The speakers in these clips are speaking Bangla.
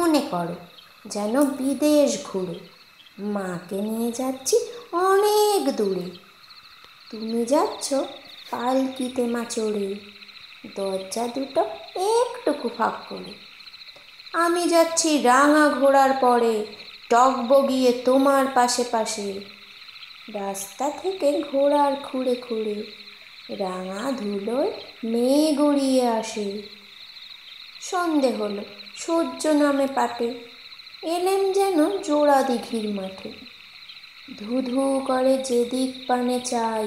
মনে করো যেন বিদেশ ঘুরে মাকে নিয়ে যাচ্ছি অনেক দূরে। তুমি যাচ্ছ পালকিতে মা চড়ে, দরজা দুটো একটুকু ফাঁক করে। আমি যাচ্ছি রাঙা ঘোড়ার পরে, টগবগিয়ে তোমার পাশে পাশে। রাস্তা থেকে ঘোড়ার খুঁড়ে খুঁড়ে রাঙা ধুলোয় মেয়ে গড়িয়ে আসে। সন্ধে হলো, সূর্য নামে পাটে, এলেম যেন জোড়া দিঘির মাঠে। ধু ধু করে যেদিক পানে চাই,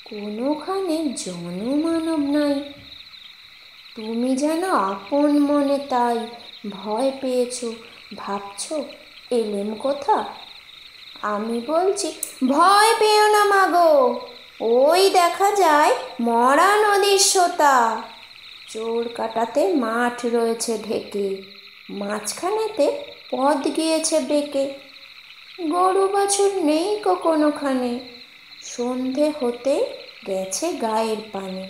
কোনোখানে জনমানব নাই। তুমি যেন আপন মনে তাই ভয় পেয়েছ, ভাবছ এলেম কোথা। আমি বলছি ভয় পেও না মাগো, ওই দেখা যায় মরা নদীর সোতা। চোর কাটাতে মাঠ রয়েছে ঢেকে, মাঝখানেতে পথ গিয়েছে বেঁকে। গরু বাছুর নেই কোনোখানে, সন্ধে হতে গেছে গায়ের পানে।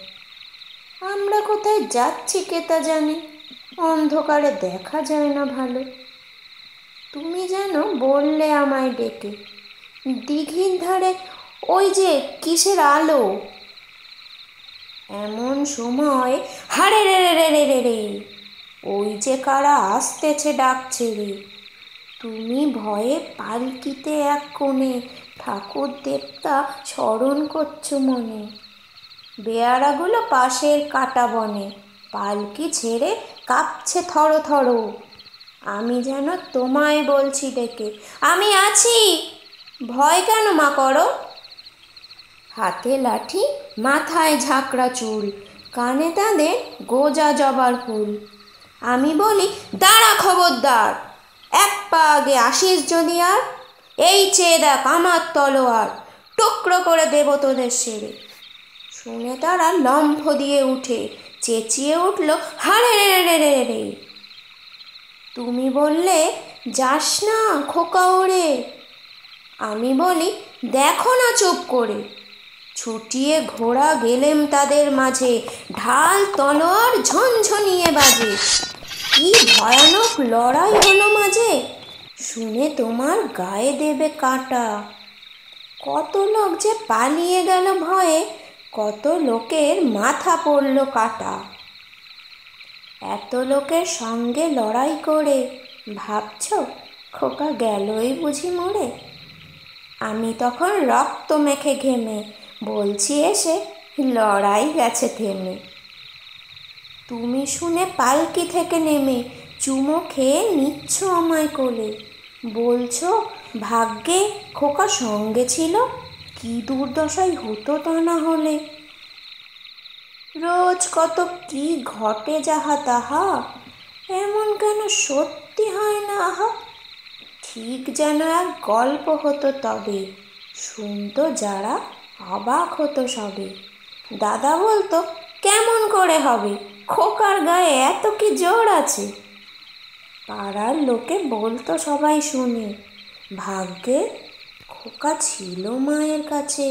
আমরা কোথায় যাচ্ছি কে তা জানে, অন্ধকারে দেখা যায় না ভালো। তুমি যেন বললে আমায় ডেকে, দিঘির ধারে ওই যে কিসের আলো। এমন সময় হারে রে রে রে রে রে, ওই যে কারা আসতেছে ডাকছে রে। তুমি ভয়ে পালকিতে এক কোণে ঠাকুর দেবতা স্মরণ করছো মনে। বেয়ারাগুলো পাশের কাটা বনে, পালকি ছেড়ে কাঁপছে থরো থরো। আমি যেন তোমায় বলছি ডেকে, আমি আছি, ভয় কেন মা করো। হাতে লাঠি, মাথায় ঝাঁকড়া চুল, কানে তাদের গোজা জবার ফুল। আমি বলি দাঁড়া খবরদার, এক পা আগে আসিস যদি আর, এই চেয়ে দেখ আমার তলোয়ার, টুকরো করে দেব তোদের সেরে। শুনে তারা লম্ফ দিয়ে উঠে চেঁচিয়ে উঠল হারে রে রে রে রে। তুমি বললে যাস না খোকা ওরে। আমি বলি দেখো না চুপ করে। ছুটিয়ে ঘোড়া গেলেম তাদের মাঝে, ঢাল তলোয়ার ঝনঝনিয়ে বাজে। কি ভয়ানক লড়াই হলো মাঝে, শুনে তোমার গায়ে দেবে কাঁটা। কত লোক যে পালিয়ে গেল ভয়ে, কত লোকের মাথা পড়ল কাটা। এত লোকের সঙ্গে লড়াই করে ভাবছ খোকা গেলই বুঝি মরে। আমি তখন রক্ত মেখে ঘেমে বলছি এসে লড়াই গেছে থেমে। তুমি শুনে পালকি থেকে নেমে চুমো খেয়ে নিচ্ছ আমায় কোলে, বলছো ভাগ্যে খোকা সঙ্গে ছিল, কি দুর্দশাই হতো তা না হলে। রোজ কত কি ঘটে যাহা তাহা, এমন কেন সত্যি হয় না আহা। ঠিক যেন এক গল্প হতো তবে, শুনতো যারা অবাক হতো সবে। দাদা বলতো কেমন করে হবে, খোকার গায়ে এত কি জোর আছে। পাড়ার লোকে বলতো সবাই শুনে, ভাগ্যে খোকা ছিল মায়ের কাছে।